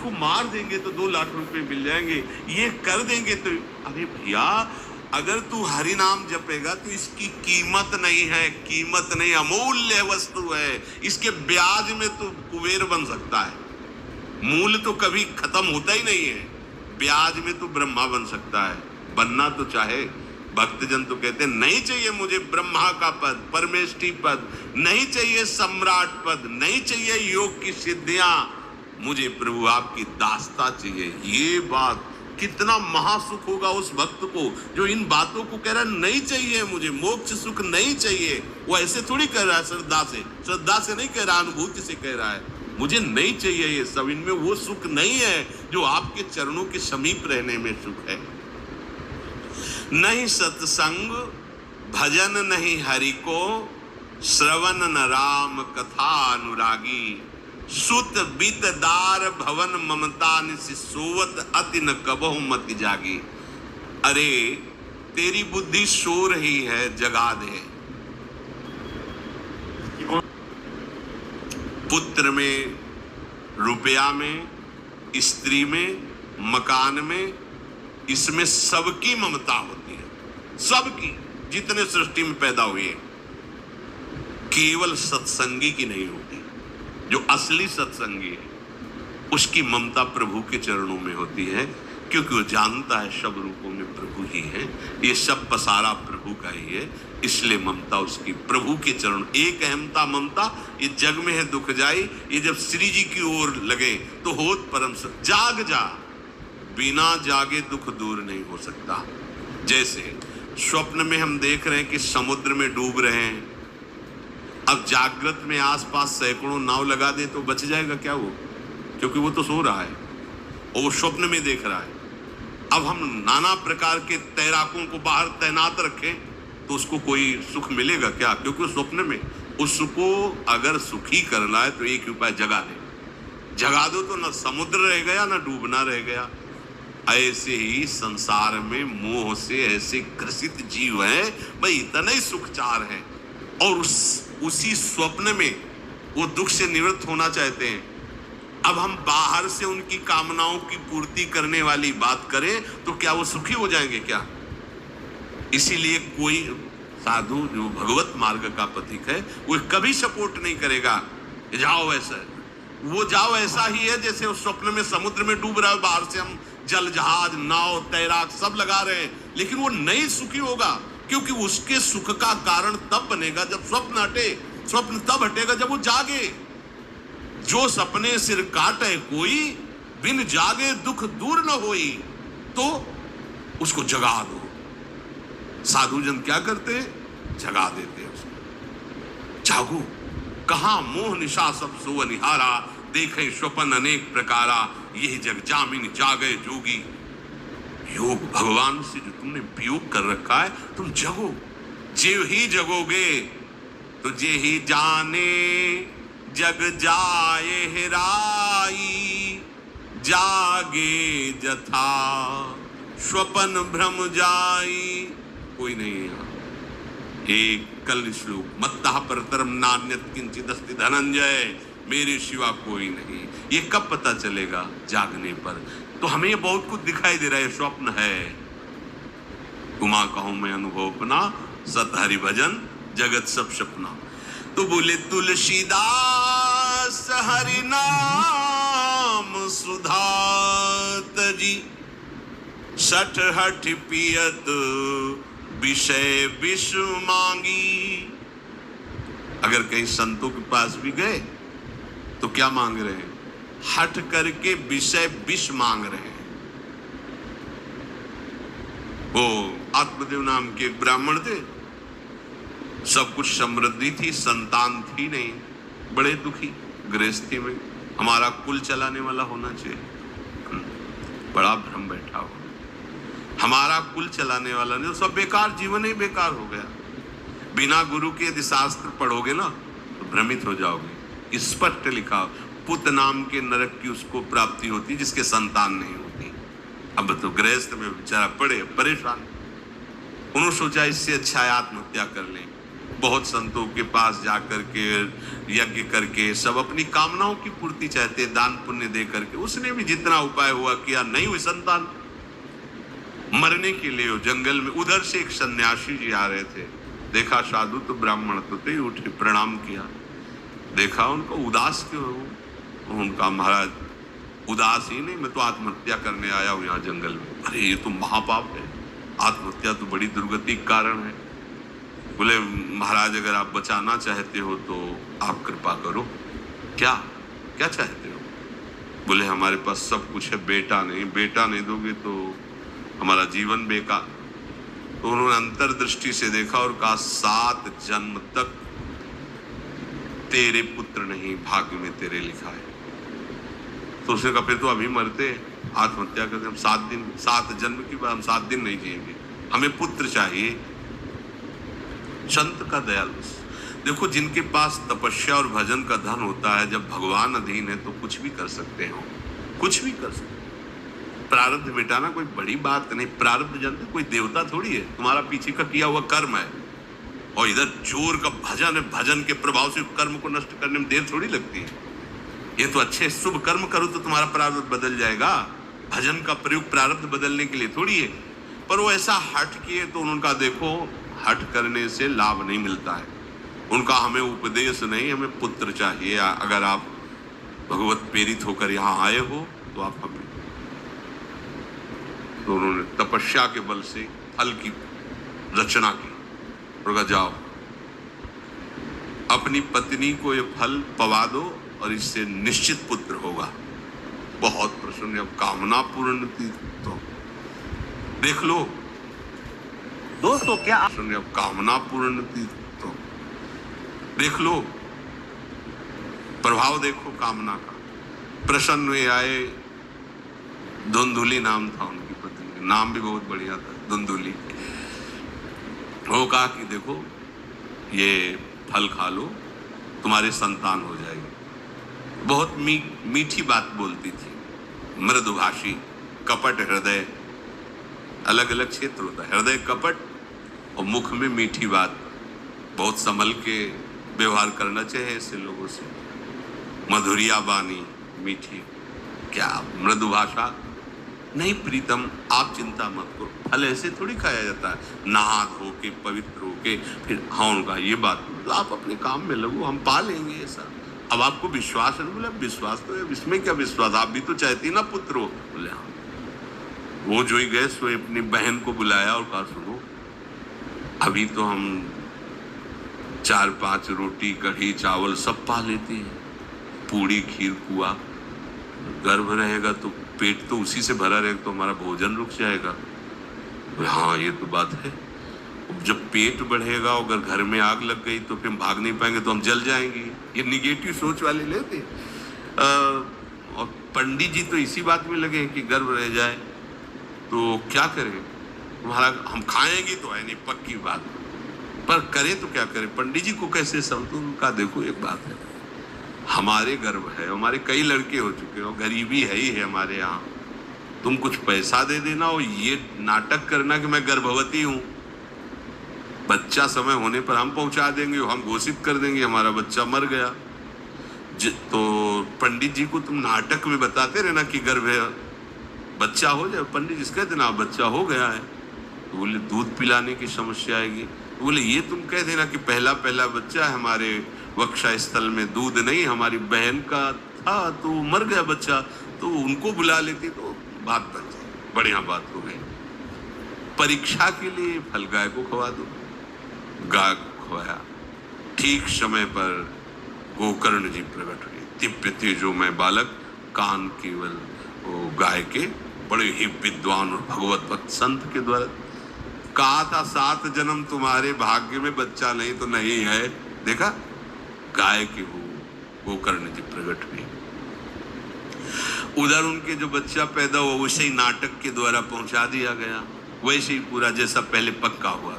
इसको मार देंगे तो 2 लाख रुपए मिल जाएंगे, ये कर देंगे तो। अरे भैया, अगर तू हरि नाम जपेगा तो इसकी कीमत नहीं है, कीमत नहीं, अमूल्य वस्तु है। इसके ब्याज में तो कुबेर बन सकता है, मूल तो कभी खत्म होता ही नहीं है, ब्याज में तो ब्रह्मा बन सकता है। बनना तो चाहे, भक्तजन तो कहते हैं नहीं चाहिए मुझे ब्रह्मा का पद, परमेष्ठी पद, नहीं चाहिए सम्राट पद, नहीं चाहिए योग की सिद्धियां, मुझे प्रभु आपकी दास्ता चाहिए। ये बात कितना महासुख होगा उस भक्त को जो इन बातों को कह रहा है नहीं चाहिए मुझे, मोक्ष सुख नहीं चाहिए। वो ऐसे थोड़ी कह रहा है, श्रद्धा से नहीं कह रहा, अनुभूति से कह रहा है, मुझे नहीं चाहिए ये सब, इनमें वो सुख नहीं है जो आपके चरणों के समीप रहने में सुख है। नहीं सत्संग भजन नहीं हरि को, श्रवण न राम कथा अनुरागी, सुत बित दार भवन ममता निसि सोवत अति न कबहु मति जागी। अरे तेरी बुद्धि सो रही है, जगा दे। पुत्र में, रुपया में, स्त्री में, मकान में, इसमें सबकी ममता होती है, सबकी, जितने सृष्टि में पैदा हुए, केवल सत्संगी की नहीं होती। जो असली सत्संगी है उसकी ममता प्रभु के चरणों में होती है, क्योंकि वो जानता है सब रूपों में प्रभु ही है, ये सब पसारा प्रभु का ही है, इसलिए ममता उसकी प्रभु के चरण। एक अहमता ममता ये जग में है दुख जाई, ये जब श्री जी की ओर लगे तो होत परम सुख। जाग जा, बिना जागे दुख दूर नहीं हो सकता। जैसे स्वप्न में हम देख रहे हैं कि समुद्र में डूब रहे हैं, अब जागृत में आसपास सैकड़ों नाव लगा दे तो बच जाएगा क्या वो? क्योंकि वो तो सो रहा है और वो स्वप्न में देख रहा है। अब हम नाना प्रकार के तैराकों को बाहर तैनात रखें तो उसको कोई सुख मिलेगा क्या? क्योंकि स्वप्न में उसको अगर सुखी करना है तो एक उपाय, जगा दे। जगा दो तो न समुद्र रह गया न डूबना रह गया। ऐसे ही संसार में मोह से ऐसे ग्रसित जीव हैं, भाई इतना ही सुखचार है, और उसी स्वप्न में वो दुख से निवृत्त होना चाहते हैं। अब हम बाहर से उनकी कामनाओं की पूर्ति करने वाली बात करें तो क्या वो सुखी हो जाएंगे क्या? इसीलिए कोई साधु जो भगवत मार्ग का पथिक है वो कभी सपोर्ट नहीं करेगा जाओ ऐसा, वो जाओ ऐसा ही है जैसे उस स्वप्न में समुद्र में डूब रहा है, बाहर से हम जल जहाज नाव तैराक सब लगा रहे हैं, लेकिन वो नहीं सुखी होगा, क्योंकि उसके सुख का कारण तब बनेगा जब स्वप्न हटे। स्वप्न तब हटेगा जब वो जागे। जो सपने सिर काटे कोई, बिन जागे दुख दूर न होई, तो उसको जगा दो। साधुजन क्या करते हैं? जगा देते हैं उसको। जागो, कहां मोह निशा सब सो निहारा, देखे स्वपन अनेक प्रकारा, यही जग जामिन जागे जोगी। योग भगवान से जो तुमने वियोग कर रखा है, तुम जगो। जे ही जगोगे तो जे ही जाने जग जाए हेराई, जागे जथा स्वपन भ्रम जाई। कोई नहीं है। एक कल श्लोक, मत्तः परतरम नान्यत् किंचित् अस्ति धनंजय, मेरे सिवा कोई नहीं। ये कब पता चलेगा? जागने पर। तो हमें ये बहुत कुछ दिखाई दे रहा है, स्वप्न है। उमा कहूं मैं अनुभव अपना, सत हरि भजन जगत सब सपना। तो बोले तुलसीदास हरि नाम सुधा तजी, सठ हठ पियत विषय विष मांगी। अगर कहीं संतों के पास भी गए तो क्या मांग रहे हैं? हट करके विषय विष मांग रहे हैं। वो आत्मदेव नाम के एक ब्राह्मण थे, सब कुछ समृद्धि थी, संतान थी नहीं, बड़े दुखी गृहस्थी में। हमारा कुल चलाने वाला होना चाहिए, बड़ा भ्रम बैठा हो। हमारा कुल चलाने वाला नहीं, सब बेकार, जीवन ही बेकार हो गया। बिना गुरु के यदि शास्त्र पढ़ोगे ना तो भ्रमित हो जाओगे। स्पष्ट लिखा, पुत्र नाम के नरक की उसको प्राप्ति होती जिसके संतान नहीं होती। अब तो गृहस्थ में बेचारा पड़े परेशान, उन्होंने सोचा इससे अच्छा है आत्महत्या कर लें। बहुत संतों के पास जाकर के यज्ञ करके सब अपनी कामनाओं की पूर्ति चाहते, दान पुण्य दे करके। उसने भी जितना उपाय हुआ किया, नहीं हुई संतान। मरने के लिए जंगल में उधर से एक सन्यासी जी आ रहे थे, देखा साधु तो ब्राह्मण तो थे, उठे प्रणाम किया, देखा उनको उदास क्यों हो। उनका महाराज उदास ही नहीं, मैं तो आत्महत्या करने आया हूँ यहाँ जंगल में। अरे ये तो महापाप है, आत्महत्या तो बड़ी दुर्गति का कारण है। बोले महाराज अगर आप बचाना चाहते हो तो आप कृपा करो। क्या क्या चाहते हो? बोले हमारे पास सब कुछ है, बेटा नहीं दोगे तो हमारा जीवन बेकार। तो उन्होंने अंतर्दृष्टि से देखा और कहा 7 जन्म तक तेरे पुत्र नहीं भाग्य में तेरे लिखा है। तो उसने कहा फिर तो अभी मरते, आत्महत्या करते, हम 7 जन्म की बात, हम 7 दिन नहीं जिएंगे, हमें पुत्र चाहिए। संत का दयालु। देखो जिनके पास तपस्या और भजन का धन होता है, जब भगवान अधीन है तो कुछ भी कर सकते हो, कुछ भी कर सकते। प्रारब्ध मिटाना कोई बड़ी बात नहीं। प्रारब्ध जानते कोई देवता थोड़ी है, तुम्हारा पीछे का किया हुआ कर्म है। और इधर जोर का भजन है, भजन के प्रभाव से कर्म को नष्ट करने में देर थोड़ी लगती है। ये तो अच्छे शुभ कर्म करो तो तुम्हारा प्रारब्ध बदल जाएगा। भजन का प्रयोग प्रारब्ध बदलने के लिए थोड़ी है। पर वो ऐसा हट किए तो उनका देखो, हट करने से लाभ नहीं मिलता है। उनका हमें उपदेश नहीं, हमें पुत्र चाहिए। अगर आप भगवत प्रेरित होकर यहाँ आए हो तो आप हमें। तो उन्होंने तपस्या के बल से फल की रचना की। उनका जाओ अपनी पत्नी को ये फल पवा दो और इससे निश्चित पुत्र होगा। बहुत प्रसन्न, अब कामना पूर्ण थी तो देख लो दोस्तों, क्या अब कामना पूर्ण थी तो देख लो, प्रभाव देखो कामना का। प्रसन्न हुए आए, धुंधुली नाम था उनकी पत्नी, नाम भी बहुत बढ़िया था, धुंधुली। वो कहा कि देखो ये फल खा लो, तुम्हारे संतान हो जाएगी। बहुत मीठी बात बोलती थी, मृदुभाषी, कपट हृदय, अलग अलग क्षेत्र होता है, हृदय कपट और मुख में मीठी बात। बहुत संभल के व्यवहार करना चाहिए ऐसे लोगों से। मधुरिया बानी, मीठी, क्या मृदु भाषा। नहीं प्रीतम, आप चिंता मत करो, फल ऐसे थोड़ी खाया जाता है, नहा धो के पवित्र होके फिर। हाँ उनका ये बात, तो आप अपने काम में लगो, हम पा लेंगे ऐसा। अब आपको विश्वास है? बोले विश्वास तो है, इसमें क्या विश्वास, आप भी तो चाहती ना पुत्र हो। बोले हाँ। वो जो ही गए सो अपनी बहन को बुलाया और कहा सुनो, अभी तो हम 4-5 रोटी कढ़ी चावल सब पा लेते हैं, पूड़ी खीर पुआ, गर्भ रहेगा तो पेट तो उसी से भरा रहेगा, तो हमारा भोजन रुक जाएगा। हाँ ये तो बात है, जब पेट बढ़ेगा अगर घर में आग लग गई तो फिर हम भाग नहीं पाएंगे, तो हम जल जाएंगे। ये निगेटिव सोच वाले लेते। और पंडित जी तो इसी बात में लगे कि गर्भ रह जाए तो क्या करें, तुम्हारा हम खाएंगे तो है नहीं, पक्की बात, पर करें तो क्या करें। पंडित जी को कैसे समझो? उनका देखो एक बात है, हमारे गर्भ है, हमारे कई लड़के हो चुके हो, गरीबी है ही है हमारे यहाँ, तुम कुछ पैसा दे देना और ये नाटक करना कि मैं गर्भवती हूँ, बच्चा समय होने पर हम पहुंचा देंगे, हम घोषित कर देंगे हमारा बच्चा मर गया। तो पंडित जी को तुम नाटक में बताते रहना कि गर्भ है, बच्चा हो जाए। पंडित जी कह देना बच्चा हो गया है, तो बोले दूध पिलाने की समस्या आएगी। तो बोले ये तुम कह देना कि पहला बच्चा है हमारे वक्षा स्थल में, दूध नहीं, हमारी बहन का था तो मर गया बच्चा, तो उनको बुला लेती तो बात बन जाए, बढ़िया बात हो गई। परीक्षा के लिए फल गाय को खवा दो, गाय को खवाया, ठीक समय पर गोकर्ण जी प्रकट हुए, दिव्य तेजोमय बालक, कान केवल वो गाय के, बड़े ही विद्वान और भगवत भक्त संत के द्वारा। कहा था 7 जन्म तुम्हारे भाग्य में, बच्चा नहीं तो नहीं है, देखा गाय के हो गोकर्ण जी प्रकट हुए। उधर उनके जो बच्चा पैदा हुआ वैसे ही नाटक के द्वारा पहुंचा दिया गया, वैसे ही पूरा जैसा पहले पक्का हुआ।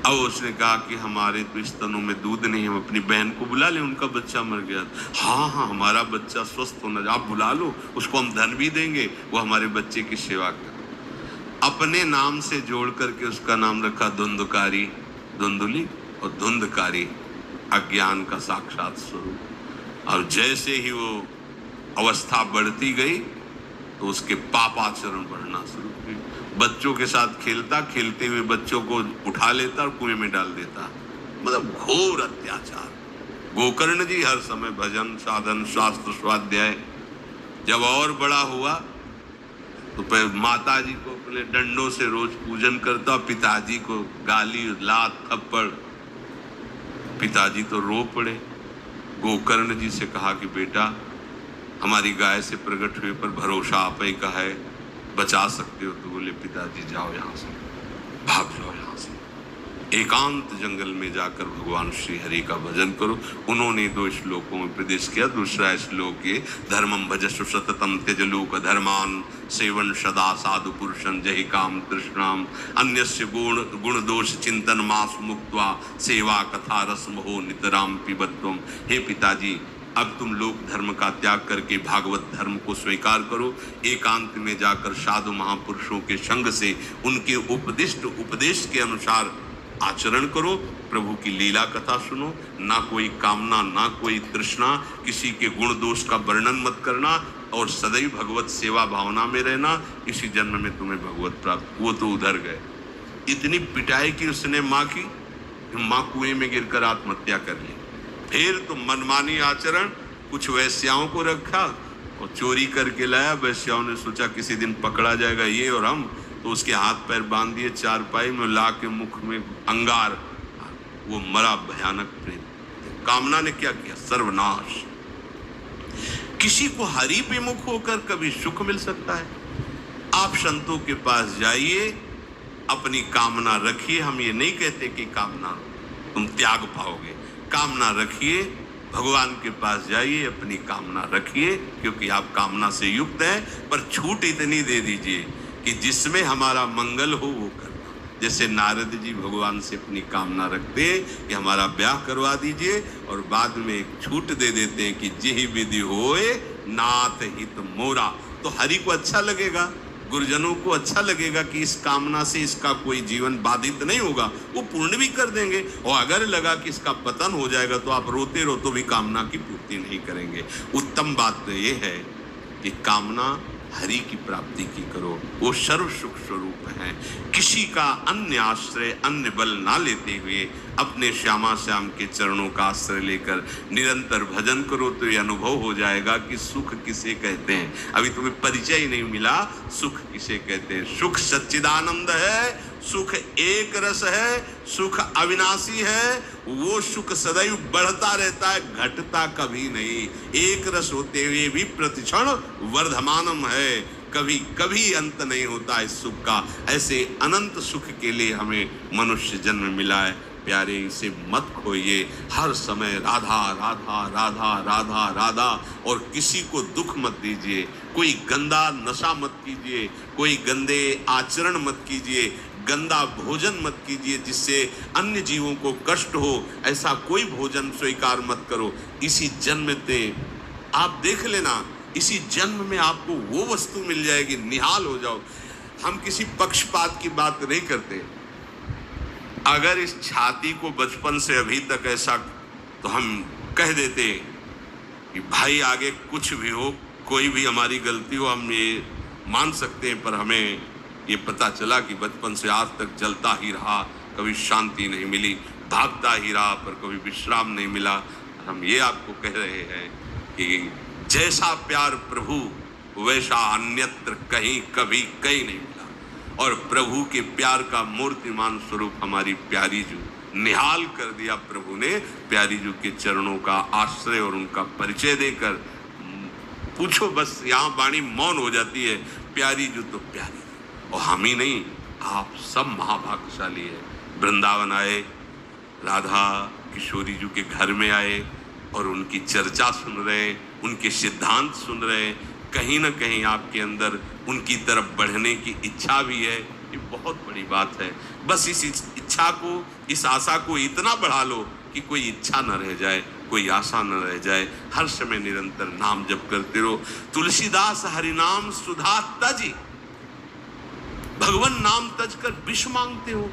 अब उसने कहा कि हमारे तो स्तनों में दूध नहीं, हम अपनी बहन को बुला लें, उनका बच्चा मर गया। हाँ हमारा बच्चा स्वस्थ होना, आप बुला लो, उसको हम धन भी देंगे, वो हमारे बच्चे की सेवा कर। अपने नाम से जोड़ करके उसका नाम रखा धुंधकारी, धुंधुली। और धुंधकारी अज्ञान का साक्षात स्वरूप। और जैसे ही वो अवस्था बढ़ती गई तो उसके पापाचरण बढ़ना शुरू हुए। बच्चों के साथ खेलता, खेलते हुए बच्चों को उठा लेता और कुएं में डाल देता, मतलब घोर अत्याचार। गोकर्ण जी हर समय भजन साधन शास्त्र स्वाध्याय। जब और बड़ा हुआ तो माता जी को अपने डंडों से रोज पूजन करता, पिताजी को गाली लात थप्पड़। पिताजी तो रो पड़े। गोकर्ण जी से कहा कि बेटा हमारी गाय से प्रकट हुए पर भरोसा आप ही का है, बचा सकते हो। तो बोले पिताजी जाओ यहाँ से, भाग जाओ यहाँ से, एकांत जंगल में जाकर भगवान श्री हरि का भजन करो। उन्होंने 2 श्लोकों में प्रदेश किया। दूसरा श्लोक ये, धर्मम भजस्व सततम त्यज लोक धर्मान सेवन सदा साधु पुरुषं जहि काम तृष्णाम अन्यस्य गुण दोष चिंतन मास मुक्त्वा सेवा कथा रस मोहो नितराम पिबत्वम। हे पिताजी, अब तुम लोक धर्म का त्याग करके भागवत धर्म को स्वीकार करो। एकांत में जाकर साधु महापुरुषों के संग से उनके उपदिष्ट उपदेश के अनुसार आचरण करो। प्रभु की लीला कथा सुनो। ना कोई कामना, ना कोई तृष्णा, किसी के गुण दोष का वर्णन मत करना और सदैव भगवत सेवा भावना में रहना। इसी जन्म में तुम्हें भगवत प्राप्त। वो तो उधर गए। इतनी पिटाई की उसने माँ की, माँ कुएं में गिरकर आत्महत्या कर ली। फिर तो मनमानी आचरण, कुछ वैश्याओं को रखा और चोरी करके लाया। वैश्याओं ने सोचा किसी दिन पकड़ा जाएगा ये और हम, तो उसके हाथ पैर बांध दिए, चारपाई में ला के मुख में अंगार, वो मरा भयानक प्रेम। कामना ने क्या किया? सर्वनाश। किसी को हरि विमुख होकर कभी सुख मिल सकता है? आप संतों के पास जाइए, अपनी कामना रखिए। हम ये नहीं कहते कि कामना तुम त्याग पाओगे, कामना रखिए, भगवान के पास जाइए, अपनी कामना रखिए, क्योंकि आप कामना से युक्त हैं। पर छूट इतनी दे दीजिए कि जिसमें हमारा मंगल हो वो करना। जैसे नारद जी भगवान से अपनी कामना रखते हैं कि हमारा ब्याह करवा दीजिए, और बाद में एक छूट दे देते हैं कि जिहि विधि होए नाथ हित मोरा। तो हरि को अच्छा लगेगा, गुरुजनों को अच्छा लगेगा कि इस कामना से इसका कोई जीवन बाधित नहीं होगा, वो पूर्ण भी कर देंगे। और अगर लगा कि इसका पतन हो जाएगा तो आप रोते रहो तो भी कामना की पूर्ति नहीं करेंगे। उत्तम बात तो ये है कि कामना हरि की प्राप्ति की करो, वो सर्व सुख स्वरूप है। किसी का अन्य आश्रय, अन्य बल ना लेते हुए अपने श्यामा श्याम के चरणों का आश्रय लेकर निरंतर भजन करो तो ये अनुभव हो जाएगा कि सुख किसे कहते हैं। अभी तुम्हें परिचय ही नहीं मिला, सुख किसे कहते हैं। सुख सच्चिदानंद है, सुख एक रस है, सुख अविनाशी है। वो सुख सदैव बढ़ता रहता है, घटता कभी नहीं। एक रस होते हुए भी प्रतिक्षण वर्धमानम है, कभी कभी अंत नहीं होता इस सुख का। ऐसे अनंत सुख के लिए हमें मनुष्य जन्म मिला है। प्यारे, इसे मत खोइए। हर समय राधा राधा राधा राधा राधा, और किसी को दुख मत दीजिए। कोई गंदा नशा मत कीजिए, कोई गंदे आचरण मत कीजिए, गंदा भोजन मत कीजिए जिससे अन्य जीवों को कष्ट हो। ऐसा कोई भोजन स्वीकार मत करो। इसी जन्म में आप देख लेना, इसी जन्म में आपको वो वस्तु मिल जाएगी, निहाल हो जाओ। हम किसी पक्षपात की बात नहीं करते। अगर इस छाती को बचपन से अभी तक ऐसा, तो हम कह देते कि भाई आगे कुछ भी हो, कोई भी हमारी गलती हो, हम ये मान सकते हैं। पर हमें ये पता चला कि बचपन से आज तक जलता ही रहा, कभी शांति नहीं मिली, भागता ही रहा, पर कभी विश्राम नहीं मिला। हम ये आपको कह रहे हैं कि जैसा प्यार प्रभु वैसा अन्यत्र कहीं कभी कहीं नहीं मिला। और प्रभु के प्यार का मूर्तिमान स्वरूप हमारी प्यारी जू निहाल कर दिया प्रभु ने। प्यारी जू के चरणों का आश्रय और उनका परिचय देकर पूछो बस, यहाँ वाणी मौन हो जाती है। प्यारी जू तो प्यारी, और हम ही नहीं, आप सब महाभाग्यशाली है। वृंदावन आए, राधा किशोरी जू के घर में आए और उनकी चर्चा सुन रहे, उनके सिद्धांत सुन रहे। कहीं ना कहीं आपके अंदर उनकी तरफ बढ़ने की इच्छा भी है। ये बहुत बड़ी बात है। बस इस इच्छा को, इस आशा को इतना बढ़ा लो कि कोई इच्छा न रह जाए, कोई आशा न रह जाए। हर समय निरंतर नाम जप करते रहो। तुलसीदास हरिनाम सुधा तज, भगवान नाम तज कर विष मांगते हो।